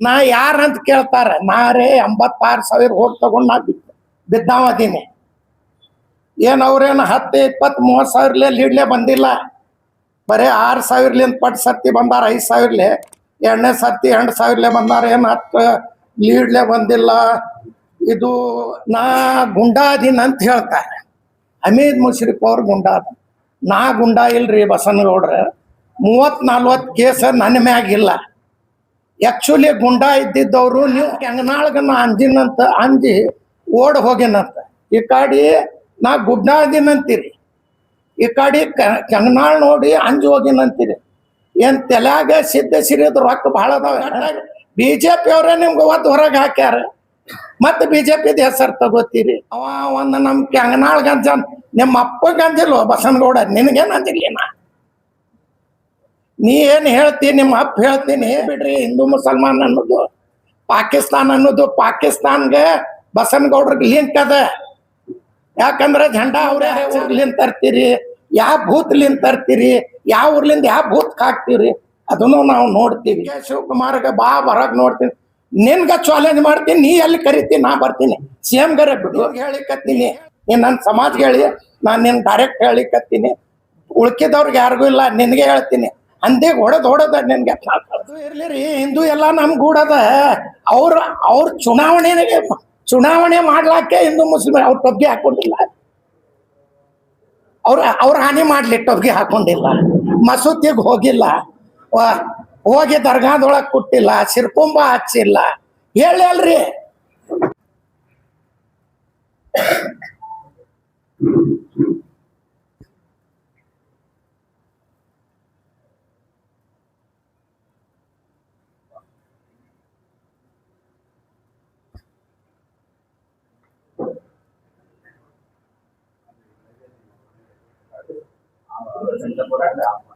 ನಾ ಯಾರಂತ ಕೇಳ್ತಾರ, ನಾ ರೇ 86,000 ಓಟ್ ತಗೊಂಡ್ ನಾ ಬಿದ್ದಾವದೀನಿ. ಏನ್ ಅವ್ರೇನು 10, 20, 30 ಸಾವಿರಲೇ ಲೀಡ್ಲೇ ಬಂದಿಲ್ಲ. ಬರೇ 6,000 ಪಟ್ ಸರ್ತಿ ಬಂದಾರ. 5,000 ಎರಡನೇ ಸರ್ತಿ 2,000 ಬಂದಾರ. ಏನು 10 ಲೀಡ್ಲೇ ಬಂದಿಲ್ಲ. ಇದು ನಾ ಗುಂಡಾದೀನ್ ಅಂತ ಹೇಳ್ತಾರೆ. ಹಮೀದ್ ಮುಷರಿಫ್ ಅವ್ರು ಗುಂಡಾದ. ನಾ ಗುಂಡಾ ಇಲ್ರಿ ಬಸನಗೌಡ್ರ. 30-40 ಕೇಸ್ ನನ್ನ ಮ್ಯಾಗಿಲ್ಲ. ಆಕ್ಚುಲಿ ಗುಂಡಾ ಇದ್ದಿದ್ದವ್ರು ನೀವು ಕೆಂಗನಾಳ್ಗನ್ನ ಅಂಜಿನಂತ ಅಂಜಿ ಓಡ್ ಹೋಗಿನಂತ. ಈ ಕಡೆ ನಾ ಗುಡ್ಡಾದಿನಂತೀರಿ, ಈ ಕಡೆ ಕೆಂಗನಾಳ್ ನೋಡಿ ಅಂಜಿ ಹೋಗಿನಂತೀರಿ. ಏನ್ ತಲ್ಯಾಗ ಸಿದ್ಧ ಸಿರಿದ ರೊಕ್ಕ ಭಾಳ ಅದಾವ. BJP ಅವರೇ ನಿಮ್ಗೆ ಒದ್ದು ಹೊರಗೆ ಹಾಕ್ಯಾರ. ಮತ್ತೆ BJPದ ಹೆಸರು ತಗೋತೀರಿ. ಅವ ಒಂದು ನಮ್ಮ ಕೆಂಗನಾಳ್ ಗಂಜ ನಿಮ್ಮ ಅಪ್ಪ ಗಂಜಿಲ್ವ ಬಸನಗೌಡ, ನಿನಗೇನು ಅಂಜಿಲ್ಲ. ನೀ ಏನು ಹೇಳ್ತಿ, ನಿಮ್ಮ ಅಪ್ಪ ಹೇಳ್ತೀನಿ ಬಿಡ್ರಿ. ಹಿಂದೂ ಮುಸಲ್ಮಾನ್ ಅನ್ನೋದು ಪಾಕಿಸ್ತಾನ್ ಅನ್ನೋದು, ಪಾಕಿಸ್ತಾನ್ಗೆ ಬಸನಗೌಡ್ರಿಗೆ ಲಿಂಕ್ ಅದ. ಯಾಕಂದ್ರೆ झंडा ಅವ್ರೇ ಊರ್ಲಿಂದ ತರ್ತೀರಿ, ಯಾವ ಭೂತ್ಲಿಂದ ತರ್ತೀರಿ, ಯಾವ ಊರ್ಲಿಂದ ಯಾವ ಭೂತ್ ಹಾಕ್ತೀರಿ, ಅದನ್ನು ನಾವು ನೋಡ್ತೀವಿ. ಶಿವಕುಮಾರ್ಗೆ ಬಾ ಹೊರಗೆ ನೋಡ್ತೀನಿ, ನಿನ್ಗೆ ಚಾಲೆಂಜ್ ಮಾಡ್ತೀನಿ. ನೀ ಎಲ್ಲಿ ಕರಿತೀನಿ, ನಾ ಬರ್ತೀನಿ. CM ಗರೆ ಬಿಡು ಹೇಳಿಕತ್ತೀನಿ. ನೀನು ನನ್ನ ಸಮಾಜ್ಗೆ ಹೇಳಿ, ನಾನು ನಿನ್ ಡೈರೆಕ್ಟ್ ಹೇಳಿಕತ್ತೀನಿ. ಉಳ್ಕಿದವ್ರಿಗೆ ಯಾರಿಗೂ ಇಲ್ಲ, ನಿನಗೆ ಹೇಳ್ತೀನಿ. ಅಂದಿಗೆ ಹೊಡೆದ ನಿನ್ಗೆ ಇರ್ಲಿ ರೀ. ಹಿಂದೂ ಎಲ್ಲ ನಮ್ ಗೂಡದ. ಅವ್ರ ಚುನಾವಣೆ ಮಾಡ್ಲಾಕೆ ಹಿಂದೂ ಮುಸ್ಲಿಮ್ ಅವ್ರ ಟೊಬ್ಗೆ ಹಾಕೊಂಡಿಲ್ಲ. ಅವ್ರ ಹಾನಿ ಮಾಡ್ಲಿ ಟೊಬ್ಗೆ ಹಾಕೊಂಡಿಲ್ಲ. ಮಸೂತಿಗೆ ಹೋಗಿಲ್ಲ, ಹೋಗಿ ದರ್ಗಾದೊಳಗೆ ಕೊಟ್ಟಿಲ್ಲ, ಸಿರ್ಕುಂಬ ಹಚ್ಚಿಲ್ಲ. ಹೇಳಿ ಅಲ್ರಿ.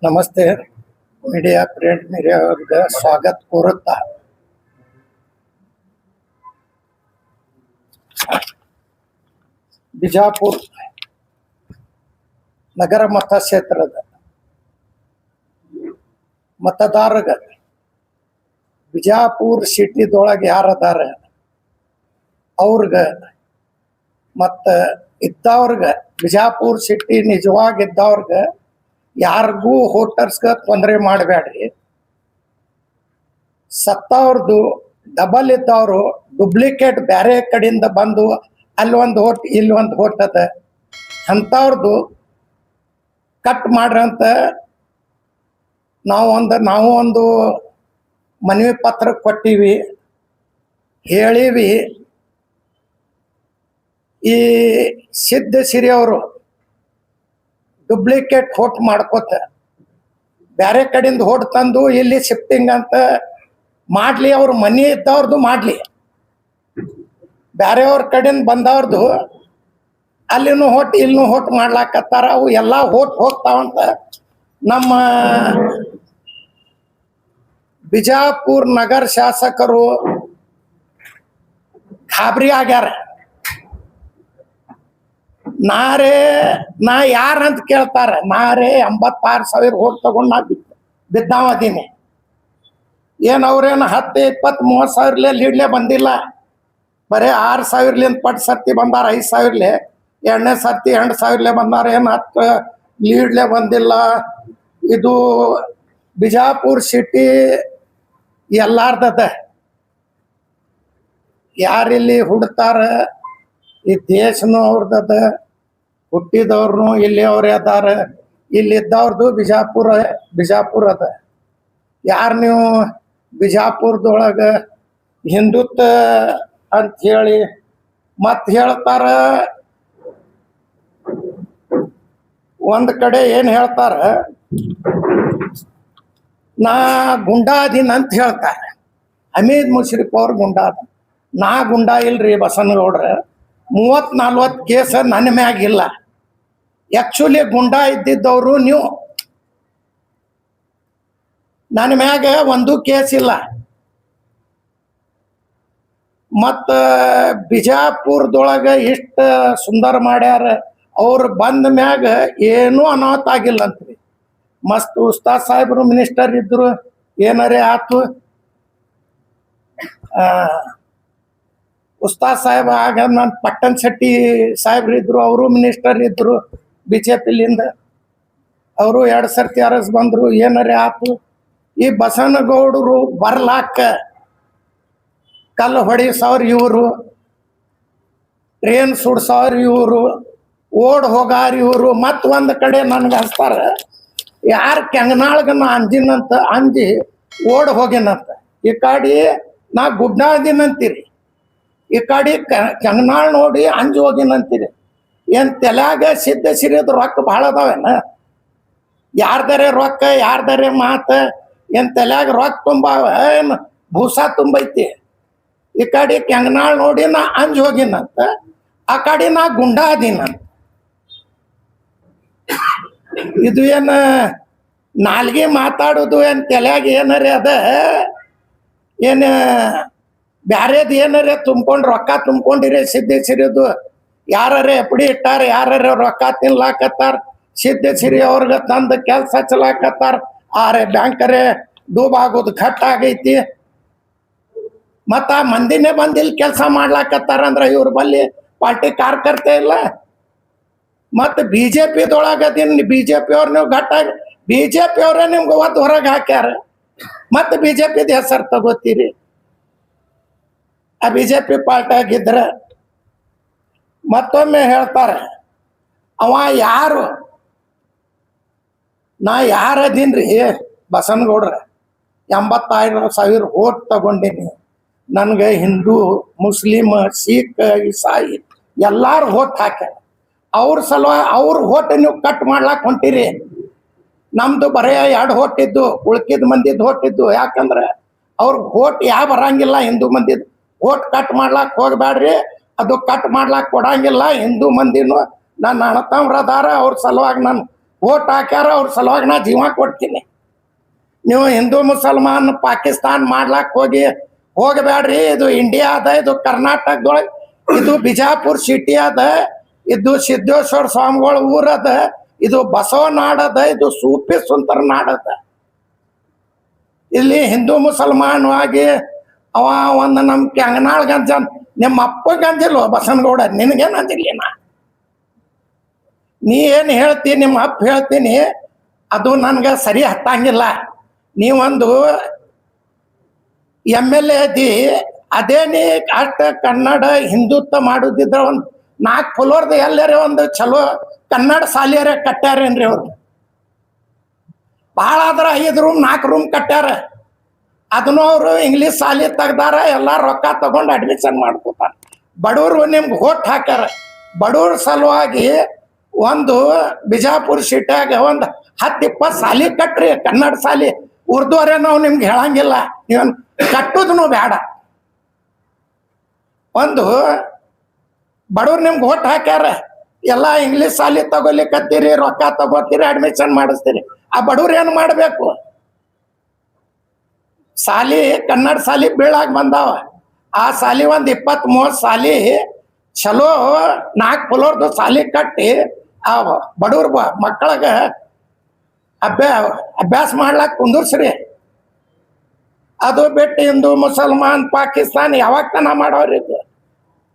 ನಮಸ್ತೆ. ಮೀಡಿಯಾ, ಪ್ರಿಂಟ್ ಮೀಡಿಯಾ ಅವ್ರಿಗೆ ಸ್ವಾಗತ ಕೋರುತ್ತಾ ಬಿಜಾಪುರ ನಗರ ಮತಕ್ಷೇತ್ರದ ಮತದಾರಗ ಬಿಜಾಪುರ ಸಿಟಿದೊಳಗೆ ಯಾರದಾರ ಅವ್ರಗ ಮತ್ತು ಇದ್ದವ್ರಗ, ಬಿಜಾಪುರ ಸಿಟಿ ನಿಜವಾಗಿದ್ದವ್ರಗ ಯಾರಿಗೂ ವೋಟರ್ಸ್ಗೆ ತೊಂದರೆ ಮಾಡಬೇಡ್ರಿ. ಸತ್ತವ್ರದ್ದು ಡಬಲ್ ಇದ್ದವರು ಡುಪ್ಲಿಕೇಟ್ ಬೇರೆ ಕಡೆಯಿಂದ ಬಂದು ಅಲ್ಲೊಂದು ಓಟ್ ಇಲ್ಲೊಂದು ಓಟ್ ಅದ, ಅಂಥವ್ರದ್ದು ಕಟ್ ಮಾಡ್ರಂತ ನಾವು ಒಂದು ಮನವಿ ಪತ್ರ ಕೊಟ್ಟಿವಿ, ಹೇಳಿವಿ. ಈ ಸಿದ್ಧ ಸಿರಿ ಅವರು ಡುಪ್ಲಿಕೇಟ್ ಓಟ್ ಮಾಡ್ಕೋತ ಬೇರೆ ಕಡೆಯಿಂದ ಓಟ್ ತಂದು ಇಲ್ಲಿ ಶಿಫ್ಟಿಂಗ್ ಅಂತ ಮಾಡ್ಲಿ. ಅವ್ರ ಮನೆ ಇದ್ದವ್ರದ್ದು ಮಾಡ್ಲಿ, ಬೇರೆಯವ್ರ ಕಡೆಯಿಂದ ಬಂದವ್ರದ್ದು ಅಲ್ಲಿನೂ ಓಟ್ ಇಲ್ಲಿನೂ ಓಟ್ ಮಾಡ್ಲಾಕತ್ತಾರ. ಅವು ಎಲ್ಲ ಓಟ್ ಹೋಗ್ತಾವಂತ ನಮ್ಮ ಬಿಜಾಪುರ ನಗರ ಶಾಸಕರು ಗಾಬರಿ ಆಗ್ಯಾರ. ನಾ ಯಾರಂತ ಕೇಳ್ತಾರ, ನಾ ರೇ 86,000 ಓಟ್ ತಗೊಂಡ್ ನಾ ಬಿದ್ದಾವದೀನಿ. ಏನ್ ಅವ್ರೇನು 10, 20, 30 ಸಾವಿರಲೇ ಲೀಡ್ಲೇ ಬಂದಿಲ್ಲ. ಬರೇ 6,000 ಪಟ್ ಸರ್ತಿ ಬಂದಾರ. 5,000 ಎರಡನೇ ಸರ್ತಿ 2,000 ಬಂದಾರ. ಏನು 10 ಲೀಡ್ಲೇ ಬಂದಿಲ್ಲ. ಇದು ಬಿಜಾಪುರ ಸಿಟಿ ಎಲ್ಲಾರ್ದದ. ಯಾರಿಲ್ಲಿ ಹುಡ್ತಾರ, ಈ ದೇಶನೂ ಅವ್ರದದ, ಹುಟ್ಟಿದವ್ರನು ಇಲ್ಲಿ ಅವ್ರೇ ಅದಾರ. ಇಲ್ಲಿದ್ದವ್ರದ್ದು ಬಿಜಾಪುರ ಅದ. ಯಾರು ನೀವು ಬಿಜಾಪುರದೊಳಗೆ ಹಿಂದುತ್ವ ಅಂತ ಹೇಳಿ ಮತ್ತೆ ಹೇಳ್ತಾರ. ಒಂದು ಕಡೆ ಏನು ಹೇಳ್ತಾರ, ನಾ ಗುಂಡಾದೀನ್ ಅಂತ ಹೇಳ್ತಾರೆ. ಹಮೀದ್ ಮುಷರಿಫ್ ಅವ್ರು ಗುಂಡಾದ. ನಾ ಗುಂಡಾ ಇಲ್ರಿ ಬಸನಗೌಡ್ರ. 30-40 ಕೇಸ್ ನನ್ನ ಮ್ಯಾಗಿಲ್ಲ. ಆಕ್ಚುಲಿ ಗುಂಡಾ ಇದ್ದಿದ್ದವ್ರು ನೀವು. ನನ್ನ ಮ್ಯಾಗ ಒಂದು ಕೇಸ್ ಇಲ್ಲ. ಮತ್ತು ಬಿಜಾಪುರದೊಳಗೆ ಇಷ್ಟು ಸುಂದರ ಮಾಡ್ಯಾರ. ಅವ್ರು ಬಂದ ಮ್ಯಾಗ ಏನೂ ಅನಾಹುತ ಆಗಿಲ್ಲ ಅಂತ್ರಿ. ಮಸ್ತ್ ಉಸ್ತಾದ್ ಸಾಹೇಬ್ರು ಮಿನಿಸ್ಟರ್ ಇದ್ರು, ಏನಾರೇ ಆತು. ಉಸ್ತಾದ್ ಸಾಹೇಬ ಆಗ ನಾನು ಪಟ್ಟಣ್ ಶೆಟ್ಟಿ ಸಾಹೇಬ್ರು ಇದ್ರು, ಅವರು ಮಿನಿಸ್ಟರ್ ಇದ್ರು BJP-ಲಿಂದ. ಅವರು 2 ಸರ್ತಿ ಅರಸ್ ಬಂದ್ರು, ಏನರೇ ಆತು. ಈ ಬಸನಗೌಡರು ಬರ್ಲಾಕ ಕಲ್ಲು ಹೊಡಿಸೋರು ಇವರು, ಟ್ರೇನ್ ಸುಡ್ಸೋರು ಇವರು, ಓಡ್ ಹೋಗಾರ ಇವರು. ಒಂದು ಕಡೆ ನನ್ಗೆ ಹಚ್ತಾರ, ಯಾರು ಕೆಂಗನಾಳ್ಗ ನಾ ಅಂಜಿನಂತ ಅಂಜಿ ಓಡ್ ಹೋಗಿನಂತ. ಈ ಕಡೆ ನಾ ಗುಡ್ಡಾದಿನಂತೀರಿ, ಈ ಕಡೆ ಕೆಂಗನಾಳ್ ನೋಡಿ ಅಂಜಿ ಹೋಗಿನಂತೀರಿ. ಏನು ತಲೆಯಾಗ ಸಿದ್ಧ ಸಿರಿಯೋದು ರೊಕ್ಕ ಭಾಳ ಅದಾವೇನ? ಯಾರ್ದಾರೆ ರೊಕ್ಕ, ಯಾರ್ದಾರೆ ಮಾತು? ಏನು ತಲೆಯಾಗ ರೊಕ್ಕ ತುಂಬಾವ ಏನು ಭೂಸ ತುಂಬೈತಿ? ಈ ಕಡೆ ಕೆಂಗನಾಳ್ ನೋಡಿ ನಾ ಅಂಜಿ ಹೋಗಿನಂತ, ಆ ಕಡೆ ನಾ ಗುಂಡ ಅದಿನಂತ. ಇದು ಏನು ನಾಲ್ಗೆ ಮಾತಾಡೋದು ಏನು ತಲೆಯಾಗ ಏನರೇ ಅದ? ಏನು ಬ್ಯಾರೇದು ಏನರೇ ತುಂಬ್ಕೊಂಡು ರೊಕ್ಕ ತುಂಬ್ಕೊಂಡಿರಿ ಸಿದ್ಧ ಸಿರಿಯೋದು? ಯಾರೇ ಎಪ್ಪಡಿ ಇಟ್ಟಾರ, ಯಾರೇ ರೊಕ್ಕ ತಿನ್ಲಾಕತ್ತಾರ, ಸಿದ್ಧ ಸಿರಿ ಅವ್ರಿಗೆ ತಂದು ಕೆಲಸ ಹಚ್ಚಲಾಕತ್ತಾರ. ಆರೆ ಬ್ಯಾಂಕರೇ ಡೂಬಾಗೋದು ಘಟ್ ಆಗೈತಿ. ಮತ್ತು ಆ ಮಂದಿನೇ ಬಂದು ಇಲ್ಲಿ ಕೆಲಸ ಮಾಡ್ಲಾಕತ್ತಾರ ಅಂದ್ರೆ ಇವ್ರ ಬಲ್ಲಿ ಪಾರ್ಟಿ ಕಾರ್ಯಕರ್ತೆ ಇಲ್ಲ. ಮತ್ತು BJP-ದೊಳಗದಿನ BJP ಅವ್ರು ನೀವು ಗಟ್ಟಾಗಿ BJP ಅವರೇ ನಿಮ್ಗೆ ಒದ್ದು ಹೊರಗೆ ಹಾಕ್ಯಾರ. ಮತ್ತು BJP-ದ ಹೆಸರು ತಗೋತೀರಿ. ಆ BJP ಪಾರ್ಟಿಯಾಗಿದ್ರೆ ಮತ್ತೊಮ್ಮೆ ಹೇಳ್ತಾರೆ, ಅವ ಯಾರು? ನಾ ಯಾರದೀನ್ರಿ ಬಸನಗೌಡ್ರ? 85,000 ಓಟ್ ತಗೊಂಡಿನಿ. ನನಗೆ ಹಿಂದೂ, ಮುಸ್ಲಿಮ್, ಸಿಖ್, ಇಸಾಯಿ ಎಲ್ಲಾರು ಓಟ್ ಹಾಕ್ಯಾರ. ಅವ್ರ ಸಲುವಾಗಿ ಅವ್ರ ಓಟ್ ನೀವು ಕಟ್ ಮಾಡ್ಲಾಕ್ ಹೊಂಟಿರಿ. ನಮ್ದು ಬರೇ 2 ಓಟ್ ಇದ್ದು, ಉಳ್ಕಿದ ಮಂದಿದ್ದು ಓಟ್ ಇದ್ದು. ಯಾಕಂದ್ರೆ ಅವ್ರಿಗೆ ಓಟ್ ಬರಂಗಿಲ್ಲ. ಹಿಂದೂ ಮಂದಿದ್ದು ಓಟ್ ಕಟ್ ಮಾಡ್ಲಾಕ್ ಹೋಗ್ಬೇಡ್ರಿ, ಅದು ಕಟ್ ಮಾಡ್ಲಾಕ್ ಕೊಡಂಗಿಲ್ಲ. ಹಿಂದೂ ಮಂದಿನೂ ನನ್ನ ಅಣ್ಣತಮ್ರದಾರ, ಅವ್ರ ಸಲುವಾಗಿ ನಾನು ಓಟ್ ಹಾಕ್ಯಾರ, ಅವ್ರ ಸಲುವಾಗಿ ನಾ ಜೀವ ಕೊಡ್ತೀನಿ. ನೀವು ಹಿಂದೂ ಮುಸಲ್ಮಾನ್ ಪಾಕಿಸ್ತಾನ್ ಮಾಡ್ಲಾಕ್ ಹೋಗಬೇಡ್ರಿ. ಇದು ಇಂಡಿಯಾ ಅದ, ಇದು ಕರ್ನಾಟಕದೊಳಗೆ, ಇದು ಬಿಜಾಪುರ್ ಸಿಟಿ ಅದ, ಇದು ಸಿದ್ದೇಶ್ವರ ಸ್ವಾಮಿಗಳ ಊರದ, ಇದು ಬಸವ ನಾಡದ, ಇದು ಸೂಫಿ ಸುಂದರ ನಾಡದ. ಇಲ್ಲಿ ಹಿಂದೂ ಮುಸಲ್ಮಾನವಾಗಿ ಅವ ಒಂದು ನಮ್ಮ ಕೆಂಗನಾಳ್ ಗಂಜ, ನಿಮ್ಮ ಅಪ್ಪ ಗಂಜಿಲ್ವ ಬಸನಗೌಡ? ನಿನಗೇನು ಅಂದಿಲ್ಲ? ನೀ ಏನು ಹೇಳ್ತಿ, ನಿಮ್ಮ ಅಪ್ಪ ಹೇಳ್ತೀನಿ, ಅದು ನನಗೆ ಸರಿ ಹತ್ತಂಗಿಲ್ಲ. ನೀವೊಂದು MLA ಅದಿ, ಅದೇ ನೀ ಅಷ್ಟ ಕನ್ನಡ ಹಿಂದುತ್ವ ಮಾಡೋದಿದ್ರೆ ಒಂದು 4 ಫ್ಲೋರ್ದು ಎಲ್ಲರೇ ಒಂದು ಚಲೋ ಕನ್ನಡ ಶಾಲೆಯರೇ ಕಟ್ಟ್ಯಾರೇನ್ರಿ ಅವ್ರು? ಭಾಳ ಆದ್ರೆ 5 ರೂಮ್ 4 ರೂಮ್ ಕಟ್ಟ್ಯಾರ. ಅದನ್ನು ಅವರು ಇಂಗ್ಲೀಷ್ ಶಾಲೆ ತೆಗ್ದಾರ, ಎಲ್ಲ ರೊಕ್ಕ ತಗೊಂಡು ಅಡ್ಮಿಷನ್ ಮಾಡ್ಕೊತಾರೆ. ಬಡವರು ನಿಮ್ಗೆ ಓಟ್ ಹಾಕ್ಯಾರ. ಬಡವ್ರ ಸಲುವಾಗಿ ಒಂದು ಬಿಜಾಪುರ ಸಿಟಿಯಾಗ ಒಂದು 10-20 ಶಾಲೆ ಕಟ್ರಿ, ಕನ್ನಡ ಶಾಲೆ. ಉರ್ದುವರೇ ನಾವು ನಿಮ್ಗೆ ಹೇಳಂಗಿಲ್ಲ, ನೀವನ್ ಕಟ್ಟೋದನು ಬೇಡ. ಒಂದು ಬಡವ್ರು ನಿಮ್ಗೆ ಓಟ್ ಹಾಕ್ಯಾರ, ಎಲ್ಲ ಇಂಗ್ಲೀಷ್ ಶಾಲೆ ತಗೊಲಿಕ್ಕತ್ತೀರಿ, ರೊಕ್ಕ ತಗೋತೀರಿ, ಅಡ್ಮಿಷನ್ ಮಾಡಿಸ್ತೀರಿ. ಆ ಬಡವ್ರು ಏನು ಮಾಡಬೇಕು? ಶಾಲೆ ಕನ್ನಡ ಶಾಲೆ ಬೀಳಾಗ ಬಂದಾವ. ಆ ಶಾಲೆ ಒಂದು 20-30 ಶಾಲೆ ಚಲೋ 4 ಫ್ಲೋರ್ದು ಶಾಲೆ ಕಟ್ಟಿ ಆ ಬಡವ್ರ ಮಕ್ಕಳಿಗೆ ಅಭ್ಯಾಸ ಮಾಡ್ಲಾಕ ಕುಂದರ್ಸ್ರಿ. ಅದು ಬಿಟ್ಟು ಹಿಂದೂ ಮುಸಲ್ಮಾನ್ ಪಾಕಿಸ್ತಾನ್ ಯಾವಾಗ ತನ ಮಾಡೋರಿದ್ದು?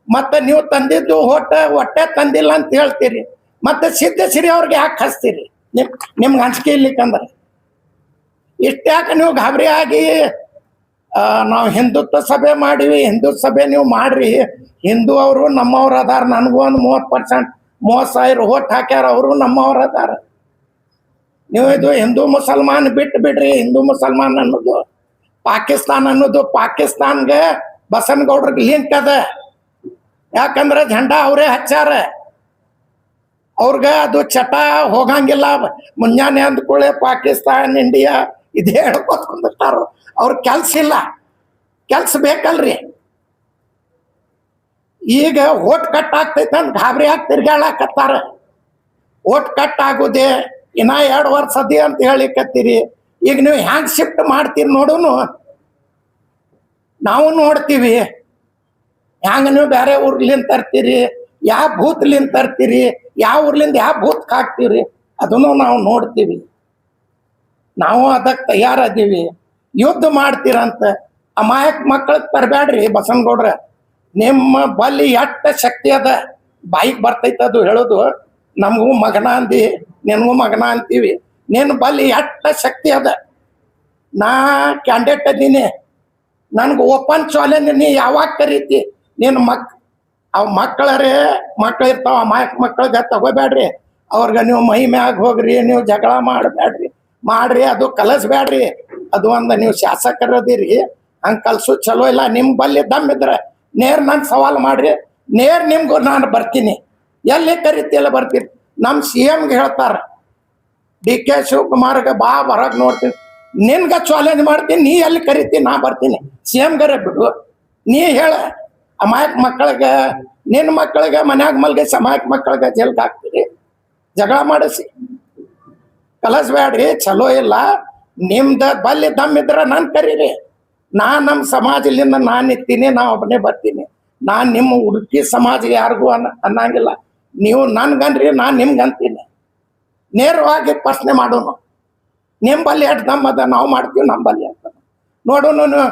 ಮತ್ತೆ ನೀವು ತಂದಿದ್ದು ಹೊಟ್ಟೆ ತಂದಿಲ್ಲ ಅಂತ ಹೇಳ್ತೀರಿ. ಮತ್ತೆ ಸಿದ್ಧ ಸಿರಿ ಅವ್ರಿಗೆ ಯಾಕೆ ಹಚ್ತೀರಿ? ನಿಮ್ಗೆ ಅಂಜಿಕೆ ಇರ್ಲಿಕ್ಕಂದ್ರೆ ಇಷ್ಟ್ಯಾಕೆ ನೀವು ಗಾಬರಿ ಆಗಿ ನಾವು ಹಿಂದುತ್ವ ಸಭೆ ಮಾಡಿವಿ, ಹಿಂದೂ ಸಭೆ ನೀವು ಮಾಡ್ರಿ. ಹಿಂದೂ ಅವರು ನಮ್ಮವ್ರು ಅದಾರ. ನನಗೂ ಒಂದು 30% 30,000 ಓಟ್ ಹಾಕ್ಯಾರ, ಅವರು ನಮ್ಮವ್ರು ಅದಾರ. ನೀವು ಇದು ಹಿಂದೂ ಮುಸಲ್ಮಾನ್ ಬಿಟ್ಟು ಬಿಡ್ರಿ. ಹಿಂದೂ ಮುಸಲ್ಮಾನ್ ಅನ್ನೋದು ಪಾಕಿಸ್ತಾನ್ ಅನ್ನೋದು, ಪಾಕಿಸ್ತಾನ್ಗೆ ಬಸನಗೌಡ್ರಿಗೆ ಲಿಂಕ್ ಅದ. ಯಾಕಂದ್ರೆ ಝಂಡಾ ಅವರೇ ಹಚ್ಚಾರ. ಅವ್ರಿಗೆ ಅದು ಚಟ ಹೋಗಂಗಿಲ್ಲ. ಮುಂಜಾನೆ ಅಂದ್ಕೊಳ್ಳೆ ಪಾಕಿಸ್ತಾನ್ ಇಂಡಿಯಾ ಇದೇ ಹೇಳ್ಕೊತ್ಕೊಂಡಿರ್ತಾರ. ಅವ್ರ ಕೆಲ್ಸ ಇಲ್ಲ, ಕೆಲ್ಸ ಬೇಕಲ್ರಿ. ಈಗ ಓಟ್ ಕಟ್ ಆಗ್ತೈತೆ ಅಂತ ಗಾಬರಿ ಆಗಿ ತಿರ್ಗಾಳಕತ್ತಾರ. ಓಟ್ ಕಟ್ ಆಗುದೇ ಇನ್ನ 2 ವರ್ಷ ಅದಿ ಅಂತ ಹೇಳಿಕತ್ತೀರಿ. ಈಗ ನೀವು ಹ್ಯಾಂಗ್ ಶಿಫ್ಟ್ ಮಾಡ್ತೀರಿ ನೋಡುನು, ನಾವು ನೋಡ್ತೀವಿ. ಹ್ಯಾಂಗ ನೀವು ಬೇರೆ ಊರ್ಲಿಂದ ತರ್ತೀರಿ, ಯಾವ ಬೂತ್ಲಿಂದ ತರ್ತೀರಿ, ಯಾವ ಊರ್ಲಿಂದ ಯಾವ ಬೂತ್ ಹಾಕ್ತೀರಿ, ಅದನ್ನು ನಾವು ನೋಡ್ತೀವಿ. ನಾವು ಅದಕ್ಕೆ ತಯಾರದೀವಿ. ಯುದ್ಧ ಮಾಡ್ತೀರಂತ ಅಮಾಯಕ ಮಕ್ಕಳಿಗೆ ತರಬೇಡ್ರಿ ಬಸನಗೌಡ್ರ. ನಿಮ್ಮ ಬಲ್ಲಿ ಎಷ್ಟ ಶಕ್ತಿ ಅದ ಬಾಯಿಗೆ ಬರ್ತೈತೆ ಅದು ಹೇಳೋದು. ನಮಗೂ ಮಗನ ಅಂದಿ, ನಿನಗೂ ಮಗನ ಅಂತೀವಿ. ನಿನ್ನ ಬಲ್ಲಿ ಎಷ್ಟ ಶಕ್ತಿ ಅದ. ನಾ ಕ್ಯಾಂಡಿಡೇಟ್ ಅದೀನಿ, ನನ್ಗೆ ಓಪನ್ ಚಾಲೆಂಜ್. ನೀ ಯಾವಾಗ ಕರೀತಿ ನಿನ್ನ ಅವ್ ಮಕ್ಕಳರೇ ಮಕ್ಳು ಇರ್ತಾವ, ಅಮಾಯಕ ಮಕ್ಕಳಿಗೆ ತಗೋಬೇಡ್ರಿ. ಅವ್ರಿಗೆ ನೀವು ಮೈ ಮ್ಯಾಗ ಹೋಗ್ರಿ, ನೀವು ಜಗಳ ಮಾಡಬೇಡ್ರಿ, ಮಾಡ್ರಿ, ಅದು ಕಲಿಸ್ಬೇಡ್ರಿ. ಅದು ಒಂದು ನೀವು ಶಾಸಕರದಿರಿ, ಹಂಗೆ ಕಲ್ಸು ಚಲೋ ಇಲ್ಲ. ನಿಮ್ಮ ಬಲ್ಲಿ ದಮ್ಮಿದ್ರೆ ನೇರ್ ನನ್ ಸವಾಲು ಮಾಡ್ರಿ, ನೇರ್ ನಿಮ್ಗೂ ನಾನು ಬರ್ತೀನಿ. ಎಲ್ಲಿ ಕರಿತಿ ಎಲ್ಲ ಬರ್ತೀನಿ. ನಮ್ಮ CMಗೆ ಹೇಳ್ತಾರ, DK ಶಿವಕುಮಾರ್ಗೆ ಬಾ ಹೊರಗೆ ನೋಡ್ತೀನಿ, ನಿನ್ಗೆ ಚಾಲೆಂಜ್ ಮಾಡ್ತೀನಿ, ನೀ ಎಲ್ಲಿ ಕರಿತಿ ನಾ ಬರ್ತೀನಿ. CMಗರೆ ಬಿಡು, ನೀ ಹೇಳ. ಅಮಾಯಕ ಮಕ್ಕಳಿಗೆ, ನಿನ್ನ ಮಕ್ಕಳಿಗೆ ಮನ್ಯಾಗ ಮಲ್ಗಿಸಿ ಅಮಾಯಕ ಮಕ್ಕಳಿಗೆ ಜೈಲ್ಗೆ ಹಾಕ್ತೀರಿ, ಜಗಳ ಮಾಡಿಸಿ. ಕಲಿಸ್ಬೇಡ್ರಿ, ಚಲೋ ಇಲ್ಲ. ನಿಮ್ದು ಬಲ್ಲಿ ದಮ್ಮಿದ್ರೆ ನಾನು ಕರೀರಿ. ನಮ್ಮ ಸಮಾಜದಿಂದ ನಾನು ನಿಂತೀನಿ, ನಾ ಒಬ್ಬನೇ ಬರ್ತೀನಿ. ನಾನು ನಿಮ್ಮ ಹುಡುಕಿ ಸಮಾಜ ಯಾರಿಗೂ ಅನ್ನಂಗಿಲ್ಲ. ನೀವು ನನ್ಗನ್ರಿ, ನಾನು ನಿಮ್ಗೆ ಅಂತೀನಿ. ನೇರವಾಗಿ ಪ್ರಶ್ನೆ ಮಾಡೋನು. ನಿಮ್ಮ ಬಲ್ಲಿ ಎಷ್ಟು ದಮ್ ಅದ, ನಾವು ಮಾಡ್ತೀವಿ ನಮ್ಮ ಬಲ್ಲಿ ಅಂತ ನೋಡೋನು.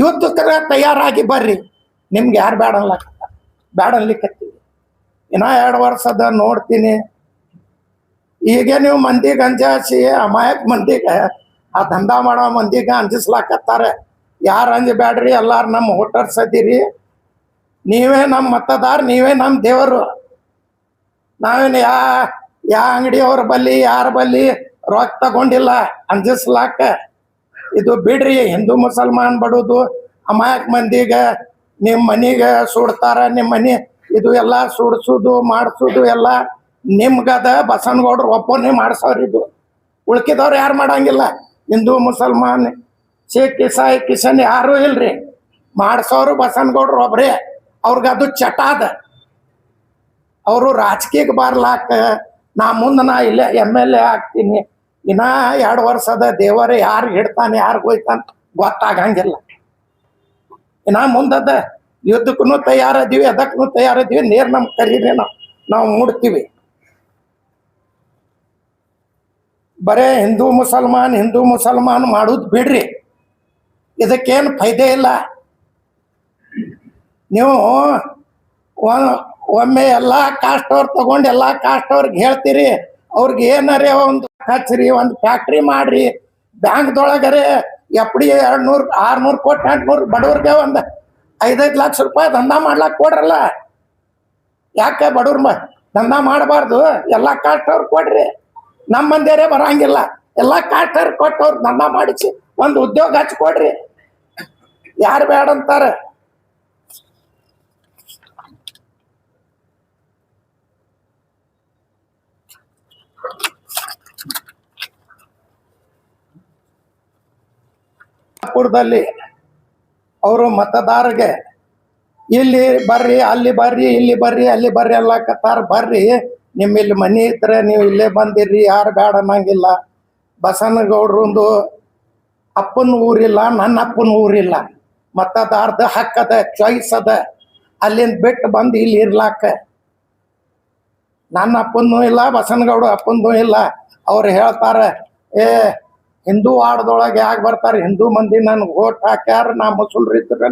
ಯುದ್ಧಕ್ಕೆ ತಯಾರಾಗಿ ಬರ್ರಿ, ನಿಮ್ಗೆ ಯಾರು ಬ್ಯಾಡನ್ಲಿಕ್ಕತ್ತೀವಿ. ಇನ್ನ 2 ವರ್ಷ ಅದ ನೋಡ್ತೀನಿ. ಈಗ ನೀವು ಮಂದಿಗೆ ಅಂಜಾಸಿ ಅಮಾಯಕ ಮಂದಿಗೆ, ಆ ದಂಧ ಮಾಡೋ ಮಂದಿಗೆ ಅಂಜಿಸ್ಲಾಕತ್ತಾರೆ. ಯಾರು ಅಂಜಬೇಡ್ರಿ, ಎಲ್ಲಾರು ನಮ್ಮ ವೋಟರ್ಸ್ ಅದೀರಿ. ನೀವೇ ನಮ್ಮ ಮತದಾರ, ನೀವೇ ನಮ್ಮ ದೇವರು. ನಾವೇನು ಯಾ ಅಂಗಡಿಯವ್ರ ಬಲ್ಲಿ ಯಾರ ಬಲ್ಲಿ ರೊಕ್ಕ ತಗೊಂಡಿಲ್ಲ ಅಂಜಿಸ್ಲಾಕ. ಇದು ಬಿಡ್ರಿ. ಹಿಂದೂ ಮುಸಲ್ಮಾನ್ ಬಡೋದು, ಅಮಾಯಕ ಮಂದಿಗೆ ನಿಮ್ಮ ಮನೆಗೆ ಸುಡ್ತಾರ. ನಿಮ್ಮ ಮನೆ ಇದು ಎಲ್ಲ ಸುಡ್ಸೋದು ಮಾಡಿಸೋದು ಎಲ್ಲ ನಿಮ್ಗದ. ಬಸನಗೌಡ್ರು ಒಬ್ಬನೇ ಮಾಡ್ಸೋರು. ಇದು ಉಳ್ಕಿದವ್ರು ಯಾರು ಮಾಡಂಗಿಲ್ಲ. ಹಿಂದೂ ಮುಸಲ್ಮಾನ್ ಸಿಖ್ ಇಸಾಯಿ ಕಿಶನ್ ಯಾರೂ ಇಲ್ರಿ. ಮಾಡ್ಸೋರು ಬಸನಗೌಡ್ರು ಒಬ್ರೇ. ಅವ್ರಿಗದು ಚಟ ಅದ. ಅವರು ರಾಜಕೀಯಕ್ಕೆ ಬರ್ಲಾಕ, ನಾ ಮುಂದೆ ನಾ ಇಲ್ಲೇ MLA ಆಗ್ತೀನಿ, ಇನ್ನ 2 ವರ್ಷದ ದೇವರೇ ಯಾರಿಗೆ ಹಿಡ್ತಾನೆ ಯಾರಿಗೆ ಹೋಯ್ತಾನೆ ಗೊತ್ತಾಗಂಗಿಲ್ಲ. ಇನ್ನ ಮುಂದದ ಯುದ್ಧಕ್ಕೂ ತಯಾರದೀವಿ, ಅದಕ್ಕೂ ತಯಾರದೀವಿ. ನೇರ್ ನಮ್ಗೆ ಕರೀರಿ, ನಾವು ಮೂಡ್ತೀವಿ. ಬರೇ ಹಿಂದೂ ಮುಸಲ್ಮಾನ್ ಮಾಡೋದು ಬಿಡ್ರಿ. ಇದಕ್ಕೇನು ಫೈದೆ ಇಲ್ಲ. ನೀವು ಒಮ್ಮೆ ಎಲ್ಲ ಕಾಸ್ಟ್ ಅವ್ರು ತಗೊಂಡು ಎಲ್ಲ ಕಾಸ್ಟ್ ಅವ್ರಿಗೆ ಹೇಳ್ತೀರಿ, ಅವ್ರಿಗೆ ಏನಾರೇ ಒಂದು ಹಚ್ಚ್ರಿ, ಒಂದು ಫ್ಯಾಕ್ಟ್ರಿ ಮಾಡ್ರಿ. ಬ್ಯಾಂಕ್ದೊಳಗರೆ FD 200 600 ಕೋಟಿ 800 ಬಡವ್ರಿಗೆ ಒಂದು 5-5 ಲಕ್ಷ ರೂಪಾಯಿ ದಂಧ ಮಾಡ್ಲಾಕ್ ಕೊಡ್ರಲ್ಲ. ಯಾಕೆ ಬಡವ್ರ ದಂಧ ಮಾಡಬಾರ್ದು? ಎಲ್ಲ ಕಾಸ್ಟ್ ಅವ್ರು ಕೊಡ್ರಿ. ನಮ್ಮ ಮಂದಿಯರೇ ಬರಂಗಿಲ್ಲ, ಎಲ್ಲ ಕಾಸ್ಟ್ ಅವ್ರು ಕೊಟ್ಟು ಅವ್ರು ದಂಧ ಮಾಡಿಸಿ ಒಂದು ಉದ್ಯೋಗ ಹಚ್ಕೊಡ್ರಿ. ಯಾರು ಬೇಡ ಅಂತಾರೆ? ಪುರದಲ್ಲಿ ಅವರು ಮತದಾರರಿಗೆ ಇಲ್ಲಿ ಬರ್ರಿ, ಅಲ್ಲಿ ಬರ್ರಿ, ಇಲ್ಲಿ ಬರ್ರಿ, ಅಲ್ಲಿ ಬರ್ರಿ ಅಲ್ಲಕತ್ತಾರ. ಬರ್ರಿ, ನಿಮ್ಮ ಇಲ್ಲಿ ಮನೆ ಇದ್ರೆ ನೀವು ಇಲ್ಲೇ ಬಂದಿರ್ರಿ, ಯಾರು ಬೇಡ ಅನ್ನಂಗಿಲ್ಲ. ಬಸನಗೌಡ್ರಂದು ಅಪ್ಪನ ಊರಿಲ್ಲ, ನನ್ನ ಅಪ್ಪನ ಊರಿಲ್ಲ. ಮತದಾರದ ಹಕ್ಕದ, ಚಾಯ್ಸ್ ಅದ. ಅಲ್ಲಿಂದ ಬಿಟ್ಟು ಬಂದು ಇಲ್ಲಿ ಇರ್ಲಾಕ. ನನ್ನ ಅಪ್ಪನೂ ಇಲ್ಲ, ಬಸನಗೌಡ ಅಪ್ಪನೂ ಇಲ್ಲ. ಅವ್ರು ಹೇಳ್ತಾರೆ, ಹಿಂದೂ ವಾರ್ಡ್ದೊಳಗೆ ಯಾಕೆ ಬರ್ತಾರೆ? ಹಿಂದೂ ಮಂದಿ ನನ್ಗೆ ಓಟ್ ಹಾಕ್ಯಾರ, ನಾ ಮುಸುಲ್ರು ಇದ್ರೆ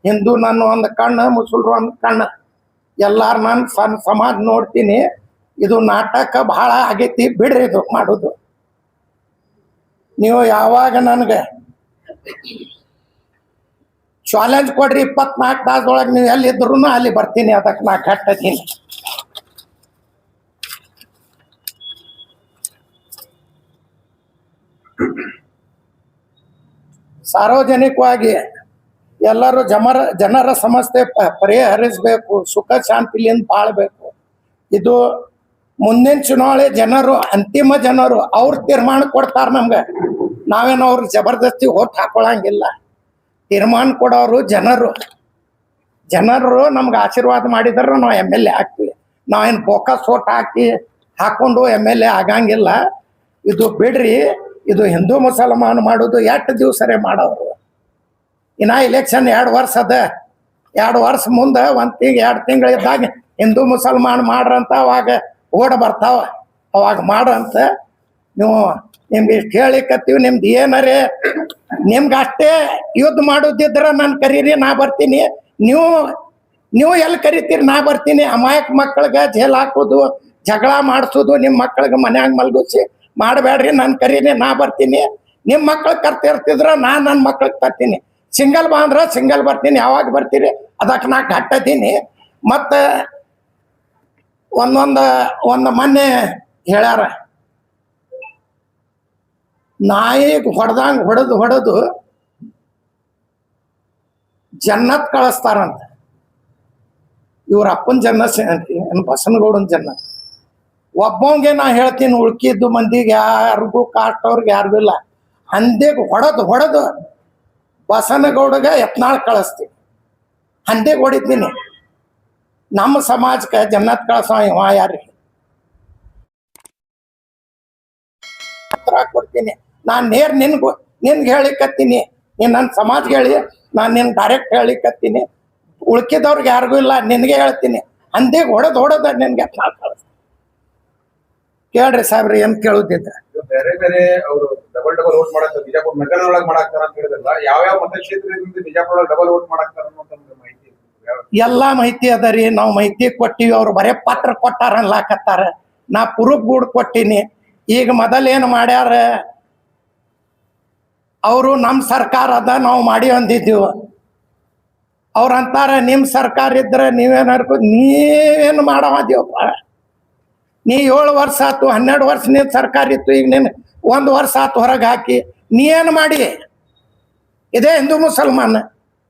ಹಿಂದೂ ನನ್ನ ಒಂದು ಕಣ್ಣು, ಮುಸುಲ್ರು ಒಂದು ಕಣ್ಣು. ಎಲ್ಲಾರು ನಾನು ಸಮಾಜ ನೋಡ್ತೀನಿ. ಇದು ನಾಟಕ ಭಾಳ ಆಗೈತಿ, ಬಿಡ್ರಿ ಇದು ಮಾಡೋದು. ನೀವು ಯಾವಾಗ ನನಗೆ ಚಾಲೆಂಜ್ ಕೊಡ್ರಿ, 24 ತಾಸದೊಳಗೆ ನೀವು ಎಲ್ಲಿದ್ರು ಅಲ್ಲಿ ಬರ್ತೀನಿ. ಅದಕ್ಕೆ ನಾ ಕಟ್ಟತೀನಿ. ಸಾರ್ವಜನಿಕವಾಗಿ ಎಲ್ಲರೂ ಜನರ ಸಮಸ್ಯೆ ಪರಿಹರಿಸಬೇಕು, ಸುಖ ಶಾಂತಿಲಿಂದ ಬಾಳ್ಬೇಕು. ಇದು ಮುಂದಿನ ಚುನಾವಣೆ ಜನರು, ಅಂತಿಮ ಜನರು ಅವ್ರ ತೀರ್ಮಾನ ಕೊಡ್ತಾರ ನಮ್ಗೆ. ನಾವೇನೋ ಅವ್ರಿಗೆ ಜಬರ್ದಸ್ತಿ ಓಟ್ ಹಾಕೊಳಂಗಿಲ್ಲ. ತೀರ್ಮಾನ ಕೊಡೋರು ಜನರು ನಮ್ಗೆ ಆಶೀರ್ವಾದ ಮಾಡಿದ್ರೆ ನಾವು MLA ಆಗ್ತೀವಿ. ನಾವೇನು ಬೋಕಸ್ ಓಟ್ ಹಾಕೊಂಡು MLA ಆಗಂಗಿಲ್ಲ. ಇದು ಬಿಡ್ರಿ. ಇದು ಹಿಂದೂ ಮುಸಲ್ಮಾನ್ ಮಾಡೋದು ಎಷ್ಟು ದಿವಸರೇ ಮಾಡೋರು. ಇನ್ನ ಇಲೆಕ್ಷನ್ 2 ವರ್ಷ ಅದ. 2 ವರ್ಷ ಮುಂದೆ 2 ತಿಂಗಳು ಇದ್ದಾಗ ಹಿಂದೂ ಮುಸಲ್ಮಾನ್ ಮಾಡ್ರಂತ ಅವಾಗ ಓಡ್ ಬರ್ತಾವ, ಅವಾಗ ಮಾಡ್ರಂತ. ನೀವು ನಿಮ್ಗೆ ಇಷ್ಟು ಹೇಳಿಕತ್ತೀವಿ. ನಿಮ್ದು ಏನಾರೇ ನಿಮ್ಗೆ ಅಷ್ಟೇ ಯುದ್ಧ ಮಾಡೋದಿದ್ರ ನಾನು ಕರೀರಿ, ನಾ ಬರ್ತೀನಿ. ನೀವು ಎಲ್ಲಿ ಕರಿತೀರಿ, ನಾ ಬರ್ತೀನಿ. ಅಮಾಯಕ ಮಕ್ಕಳಿಗೆ ಜೈಲ್ ಹಾಕೋದು, ಜಗಳ ಮಾಡಿಸೋದು, ನಿಮ್ಮ ಮಕ್ಕಳಿಗೆ ಮನ್ಯಾಗ ಮಲ್ಗಿಸಿ ಮಾಡಬೇಡ್ರಿ. ನಾನು ಕರೀರಿ, ನಾ ಬರ್ತೀನಿ. ನಿಮ್ಮ ಮಕ್ಳಿಗೆ ಕರ್ತಿರ್ತಿದ್ರ ನಾನು ನನ್ನ ಮಕ್ಳಿಗೆ ತರ್ತೀನಿ. ಸಿಂಗಲ್ ಬಾ ಅಂದ್ರೆ ಸಿಂಗಲ್ ಬರ್ತೀನಿ. ಯಾವಾಗ ಬರ್ತೀರಿ ಅದಕ್ಕೆ ನಾ ಗಟ್ಟತೀನಿ. ಮತ್ತು ಒಂದು ಮೊನ್ನೆ ಹೇಳ್ಯಾರ, ನಾಯಿಗೆ ಹೊಡೆದಂಗೆ ಹೊಡೆದು ಜನ್ನತ್ ಕಳಿಸ್ತಾರಂತ. ಇವ್ರ ಅಪ್ಪನ ಜನ್ನ ಬಸನಗೌಡನ ಜನ್ನ. ಒಬ್ಬಂಗೆ ನಾ ಹೇಳ್ತೀನಿ, ಉಳ್ಕಿದ್ದು ಮಂದಿಗೆ ಯಾರಿಗೂ ಕಾಟವ್ರಿಗೆ ಯಾರಿಗೂ ಇಲ್ಲ. ಹಂದಿಗೆ ಹೊಡೆದು ಬಸನಗೌಡಗೆ ಯತ್ನಾಳ್ ಕಳಿಸ್ತೀನಿ. ಹಂದಿಗೆ ಹೊಡಿತೀನಿ. ನಮ್ಮ ಸಮಾಜಕ್ಕೆ ಜನ್ನತ್ ಕಳಿಸೋ ಇವ ಯಾರಿಗೆ ಕೊಡ್ತೀನಿ. ನಾನು ನೇರ್ ನಿನ್ಗೆ ಹೇಳಿಕತ್ತೀನಿ. ನೀನು ನನ್ನ ಸಮಾಜಕ್ಕೆ ಹೇಳಿ, ನಾನು ನಿನ್ಗೆ ಡೈರೆಕ್ಟ್ ಹೇಳಿಕತ್ತೀನಿ. ಉಳ್ಕಿದವ್ರಿಗೆ ಯಾರಿಗೂ ಇಲ್ಲ, ನಿನಗೆ ಹೇಳ್ತೀನಿ. ಹಂದಿಗೆ ಹೊಡೆದ ನಿನ್ಗೆ ಯತ್ನಾಳ್ ಕಳಿಸ್ತೀನಿ. ಕೇಳ್ರಿ ಸಾಹೇಬ್ರಿ, ಏನ್ ಕೇಳುದಿದ್ರ? ಬೇರೆ ಬೇರೆ ಅವರು ಡಬಲ್ ವೋಟ್ ಮಾಡಾಕ್ತಾರೆ. ಬಿಜಾಪುರ ನಗರ ಒಳಗೆ ಮಾಡಾಕ್ತಾರ ಅಂತ ಹೇಳಿದ್ರಲ್ಲ, ಯಾವ ಮತಕ್ಷೇತ್ರದಿಂದ ಬಿಜಾಪುರ ಡಬಲ್ ವೋಟ್ ಮಾಡಾಕ್ತಾರ ಅನ್ನೋ ಮಾಹಿತಿ ಎಲ್ಲಾ ಮಾಹಿತಿ ಅದ ರೀ. ನಾವು ಮಾಹಿತಿ ಕೊಟ್ಟಿವಿ. ಅವ್ರು ಬರೇ ಪತ್ರ ಕೊಟ್ಟಾರ ಅನ್ಲಾಕತ್ತಾರ. ನಾ ಪುರುಪ್ ಗೂಡ್ ಕೊಟ್ಟಿನಿ. ಈಗ ಮೊದಲೇನು ಮಾಡ್ಯಾರ ಅವರು, ನಮ್ಮ ಸರ್ಕಾರ ಅದ ನಾವು ಮಾಡಿ ಅಂದಿದ್ದೀವಿ. ಅವ್ರಂತಾರ ನಿಮ್ಮ ಸರ್ಕಾರ ಇದ್ರೆ ನೀವೇನು ಮಾಡವಪ್ಪ, ನೀ 7 ವರ್ಷ ಆಯ್ತು, 12 ವರ್ಷ ನೀನು ಸರ್ಕಾರ ಇತ್ತು, ಈಗ ನೀನು 1 ವರ್ಷ ಆಯ್ತು ಹೊರಗೆ ಹಾಕಿ, ನೀ ಏನು ಮಾಡಿ? ಇದೇ ಹಿಂದೂ ಮುಸಲ್ಮಾನ್,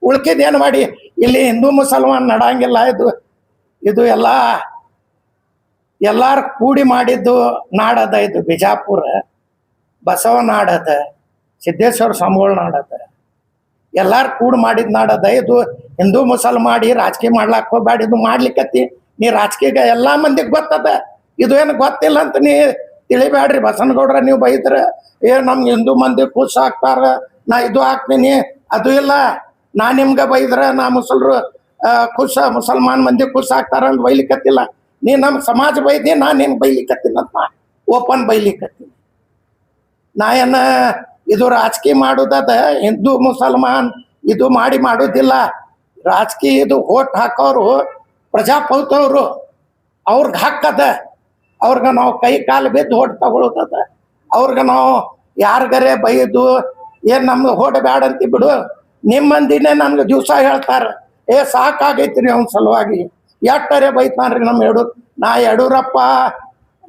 ಉಳ್ಕಿದ್ದೇನು ಮಾಡಿ? ಇಲ್ಲಿ ಹಿಂದೂ ಮುಸಲ್ಮಾನ್ ನಡಂಗಿಲ್ಲ. ಇದು ಎಲ್ಲಾರು ಕೂಡಿ ಮಾಡಿದ್ದು ನಾಡದ. ಇದು ಬಿಜಾಪುರ ಬಸವ ನಾಡದ, ಸಿದ್ದೇಶ್ವರ ಸ್ವಾಮಿಗಳ ನಾಡದ, ಎಲ್ಲಾರು ಕೂಡಿ ಮಾಡಿದ ನಾಡದ. ಇದು ಹಿಂದೂ ಮುಸಲ್ಮಾಡಿ ರಾಜಕೀಯ ಮಾಡ್ಲಾಕ್ ಹೋಗ್ಬೇಡ. ಇದು ಮಾಡ್ಲಿಕ್ಕತ್ತಿ ನೀ ರಾಜಕೀಯ ಎಲ್ಲಾ ಮಂದಿಗೆ ಗೊತ್ತದ. ಇದು ಏನು ಗೊತ್ತಿಲ್ಲ ಅಂತ ನೀ ತಿಳಿಬೇಡ್ರಿ. ಬಸನಗೌಡ್ರ ನೀವು ಬೈದ್ರೆ ನಮ್ಗೆ ಹಿಂದೂ ಮಂದಿ ಖುಷ್ ಆಗ್ತಾರ, ನಾ ಇದು ಹಾಕ್ತೀನಿ, ಅದು ಇಲ್ಲ. ನಾ ನಿಮ್ಗೆ ಬೈದ್ರೆ ನಾ ಮುಸಲ್ಮಾನ್ ಮಂದಿ ಖುಷ್ ಆಗ್ತಾರ ಅಂತ ಬೈಲಿಕ್ಕತ್ತಿಲ್ಲ. ನೀ ನಮ್ಮ ಸಮಾಜ ಬೈದಿ, ನಾ ನಿನ್ಗೆ ಬೈಲಿಕ್ಕತ್ತೀನಿ ಅಂತ ಓಪನ್ ಬೈಲಿಕ್ಕತ್ತೀನಿ. ನಾ ಏನ ಇದು ರಾಜಕೀಯ ಮಾಡೋದದ, ಹಿಂದೂ ಮುಸಲ್ಮಾನ್ ಇದು ಮಾಡೋದಿಲ್ಲ. ರಾಜಕೀಯ ಇದು ಓಟ್ ಹಾಕೋರು ಪ್ರಜಾಪ್ರಭುತ್ವರು, ಅವ್ರಿಗೆ ಹಕ್ಕದ. ಅವ್ರಿಗೆ ನಾವು ಕೈ ಕಾಲು ಬಿದ್ದು ಓಟ್ ತಗೊಳ್ಳೋದದ. ಅವ್ರಿಗೆ ನಾವು ಯಾರಿಗರೆ ಬೈದು ಏನು ನಮ್ಗೆ ಓಟ್ ಬ್ಯಾಡ ಅಂತ ಬಿಡು. ನಿಮ್ಮ ಮಂದಿನೇ ನಮ್ಗೆ ದಿವಸ ಹೇಳ್ತಾರೆ, ಸಾಕಾಗೈತ್ರಿ ಅವ್ನ ಸಲುವಾಗಿ ಎಟ್ಟರೆ ಬೈತಾನ್ರಿ ನಾ ಯಡಿಯೂರಪ್ಪ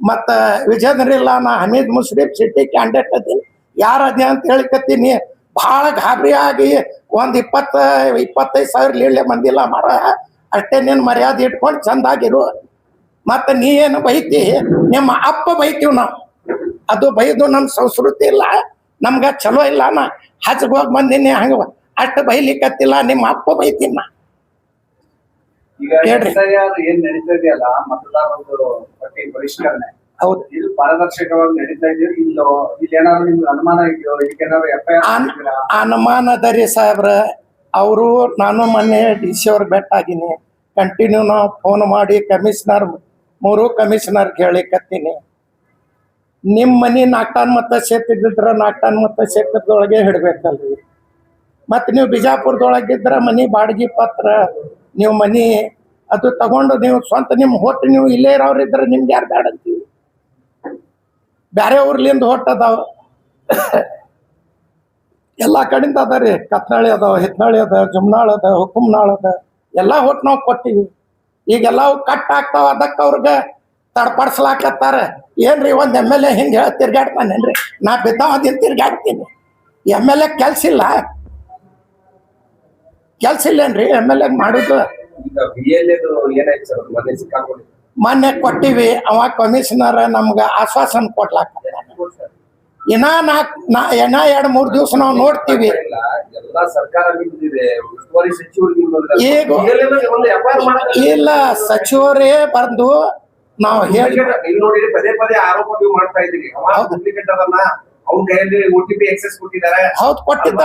ಮತ್ತು ವಿಜೇಂದ್ರ ಇಲ್ಲ, ನಾ ಹಮೀದ್ ಮುಷ್ರೀಫ್ ಸಿಟಿ ಕ್ಯಾಂಡಿಡೇಟ್ ಅದೀನಿ, ಯಾರದೇ ಅಂತ ಹೇಳಿಕತ್ತೀನಿ. ಭಾಳ ಗಾಬರಿ ಆಗಿ ಒಂದು 20-25 ಸಾವಿರ ಲೀಳೆ ಮಂದಿಲ್ಲ ಮರ. ಅಷ್ಟೇ ನೀನು ಮರ್ಯಾದೆ ಇಟ್ಕೊಂಡು ಚಂದಾಗಿರು. ಮತ್ತು ನೀ ಏನು ಬೈತಿ, ನಿಮ್ಮ ಅಪ್ಪ ಬೈತೀವಿ ನಾವು. ಅದು ಬೈದು ನಮ್ಮ ಸಂಸ್ಕೃತಿ ಇಲ್ಲ, ನಮ್ಗೆ ಚಲೋ ಇಲ್ಲ. ನಾ ಹಚ್ಗೆ ಹೋಗಿ ಬಂದೀನಿ, ಹಂಗೆ ಅಷ್ಟು ಬೈಲಿಕ್ಕತ್ತಿಲ್ಲ. ನಿಮ್ಮ ಅಪ್ಪ ಬೈತೀನಿ ನಾ. ಏನ್ ನಡೀತಾ ಇದೆಯಲ್ಲ ಮತದಾರರ ಪಟ್ಟಿ ಪರಿಷ್ಕರಣೆ, ಹೌದು, ಇದು ಪಾರದರ್ಶಕವಾಗಿ ನಡೀತಾ ಇದೆಯೋ ಇಲ್ಲೋ? ಇಲ್ಲಿ ಏನಾದ್ರು ನಿಮ್ಗೆ ಅನುಮಾನ ಇದೆಯೋ? ಇದಕ್ಕೇನಾದ್ರು FIR ಅನುಮಾನ ರೀ ಸಾಹೇಬ್ರ. ಅವರು ನಾನು ಮೊನ್ನೆ DC ಅವ್ರಿಗೆ ಭೇಟಾಗಿನಿ. ಕಂಟಿನ್ಯೂ ನಾವು ಫೋನ್ ಮಾಡಿ ಮೂರು ಕಮಿಷನರ್ಗೆ ಹೇಳಿಕತ್ತೀನಿ. ನಿಮ್ಮ ಮನೆ 4 ಟನ್ ಮತ ಕ್ಷೇತ್ರದಿದ್ರೆ 4 ಟನ್ ಮತ ಕ್ಷೇತ್ರದೊಳಗೆ ಹಿಡ್ಬೇಕಲ್ರಿ. ಮತ್ತು ನೀವು ಬಿಜಾಪುರದೊಳಗಿದ್ರೆ ಮನೆ ಬಾಡಿಗೆ ಪತ್ರ, ನೀವು ಮನೆ ಅದು ತಗೊಂಡು ನೀವು ಸ್ವಂತ ನಿಮ್ಮ ಹೊಟ್ಟು ನೀವು ಇಲ್ಲೇ ಇರೋರಿದ್ರೆ ನಿಮ್ಗೆ ಯಾರು ಬ್ಯಾಡ ಅಂತೀವಿ. ಬೇರೆ ಊರ್ಲಿಂದ ಹೊಟ್ಟು ಅದಾವ, ಎಲ್ಲ ಕಡೆಯಿಂದ ಅದ ರೀ. ಕತ್ನಾಳಿ ಅದಾವ, ಹಿತ್ನಾಳಿ ಅದ, ಜುಮ್ನಾಳ್ ಅದ, ಹುಕುಮ್ನಾಳ್ ಅದ, ಎಲ್ಲ ಹೊಟ್ಟು ನಾವು ಕೊಟ್ಟಿವಿ. ಈಗೆಲ್ಲ ಕಟ್ ಆಗ್ತಾವ. ಅದಕ್ಕೆ ಅವ್ರಿಗೆ ತಡ್ಪಡಿಸ್ಲಾಕತ್ತಾರ. ಏನ್ರಿ ಒಂದು MLA ಹಿಂಗೆ ತಿರ್ಗಾಡ್ತಾನೇನ್ರಿ? ನಾ ಬಿದ್ದಾವದಿನ ತಿರ್ಗಾಡ್ತೀನಿ. MLA ಕೆಲ್ಸ ಇಲ್ಲೇನ್ರಿ MLA ಮಾಡುದು? ಮೊನ್ನೆ ಕೊಟ್ಟಿವಿ. ಅವ ಕಮಿಷನರ್ ನಮ್ಗೆ ಆಶ್ವಾಸನೆ ಕೊಡ್ಲಾಕ ಇನ್ನ 2-3 ದಿವಸ ನಾವು ನೋಡ್ತೀವಿ. ಈಗ ಇಲ್ಲ, ಸಚಿವರೇ ಬಂದು ನಾವು ಹೇಳಿ ಪದೇ ಪದೇ ಆರೋಪ ಮಾಡ್ತಾ ಇದ್ದೀವಿ. ಅವ್ನ ಕೈಯಲ್ಲಿ OTP access ಕೊಟ್ಟಿದ್ದಾರೆ. ಹೌದು, ಕೊಟ್ಟಿದ್ದ.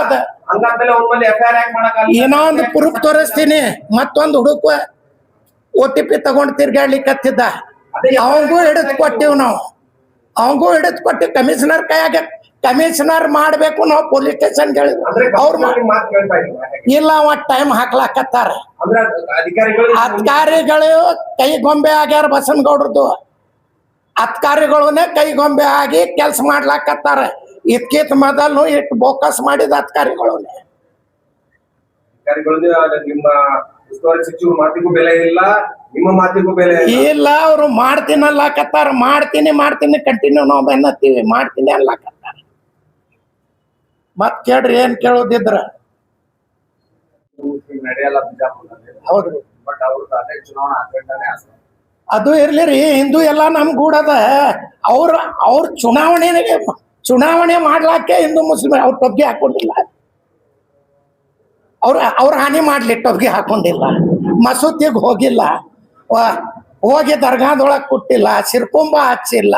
ಹಂಗಾದ್ಮೇಲೆ ಅವ್ನ ಮೇಲೆ FIR ಯಾಕೆ ಮಾಡಕ್ಕಾಗಲ್ಲ? ಏನೋ ಒಂದು ಪ್ರೂಫ್ ತೋರಿಸ್ತೀನಿ. ಮತ್ತೊಂದು ಹುಡುಕ OTP ತಗೊಂಡು ತಿರ್ಗಾಡ್ಲಿಕ್ಕತ್ತಿದ್ದ. ಅವಂಗೂ ಹಿಡಿದು ಕೊಟ್ಟಿವ್ ನಾವು. ಅವಂಗೂ ಹಿಡಿದು ಕೊಟ್ಟಿವಿ. ಕಮಿಷನರ್ ಕೈಯಾಗ ಕಮಿಷನರ್ ಮಾಡ್ಬೇಕು ನಾವು ಪೊಲೀಸ್ ಸ್ಟೇಷನ್ ಹೇಳಿದ್ರು ಅಂದ್ರೆ ಅವ್ರು ಮಾತು ಕೇಳ್ತಾ ಇಲ್ಲ ಇಲ್ಲ ಅವ ಟೈಮ್ ಹಾಕ್ಲಾಕತ್ತಾರ ಅಂದ್ರೆ ಅಧಿಕಾರಿಗಳು ಅಧಿಕಾರಿಗಳು ಕೈಗೊಂಬೆ ಆಗ್ಯಾರ ಬಸನಗೌಡ್ರದ್ದು ಅಧಿಕಾರಿಗಳನ್ನೇ ಕೈಗೊಂಬೆ ಆಗಿ ಕೆಲಸ ಮಾಡ್ಲಾಕತ್ತಾರ ಇದ್ಕಿತ್ ಮೊದಲು ಇಟ್ಟು ಬೋಕಸ್ ಮಾಡಿದ ಅಧಿಕಾರಿಗಳನ್ನೇ ನಿಮ್ಮ ಉಸ್ತುವಾರಿ ಸಚಿವರು ಮಾತಿಗೂ ಬೆಲೆ ಇಲ್ಲ, ನಿಮ್ಮ ಮಾತಿಗೂ ಬೆಲೆ ಇಲ್ಲ. ಇಲ್ಲ ಅವ್ರು ಮಾಡ್ತೀನಿ ಅನ್ಲಾಕತ್ತಾರ ಮಾಡ್ತೀನಿ ಕಂಟಿನ್ಯೂ ನಾವು ಬೆನ್ನತ್ತೀವಿ ಮಾಡ್ತೀನಿ ಅನ್ಲಾಕತ್ತಾರ ಮತ್ ಕೇಳ್ರಿ ಏನ್ ಕೇಳೋದಿದ್ರ ನಡೆಯಲ್ಲ ಬಿಜಾಪುರದಲ್ಲಿ. ಹೌದ್ರಿ ಬಟ್ ಅವ್ರ ಅದೇ ಚುನಾವಣಾ ಅಜೆಂಡಾನೇ ಅಷ್ಟೇ. ಅದು ಇರ್ಲಿರಿ ಹಿಂದೂ ಎಲ್ಲ ನಮ್ ಗೂಡದ ಅವ್ರ ಚುನಾವಣೆ ಮಾಡ್ಲಾಕೆ ಹಿಂದೂ ಮುಸ್ಲಿಂ ಅವ್ರ ಟೊಬ್ಗೆ ಹಾಕೊಂಡಿಲ್ಲ ಅವ್ರ ಹಾನಿ ಮಾಡ್ಲಿ ಟೊಬ್ಗೆ ಹಾಕೊಂಡಿಲ್ಲ ಮಸೂತಿಗೆ ಹೋಗಿಲ್ಲ ಹೋಗಿ ದರ್ಗಾದೊಳಗ್ ಕೊಟ್ಟಿಲ್ಲ ಸಿರ್ಕುಂಬ ಹಚ್ಚಿಲ್ಲ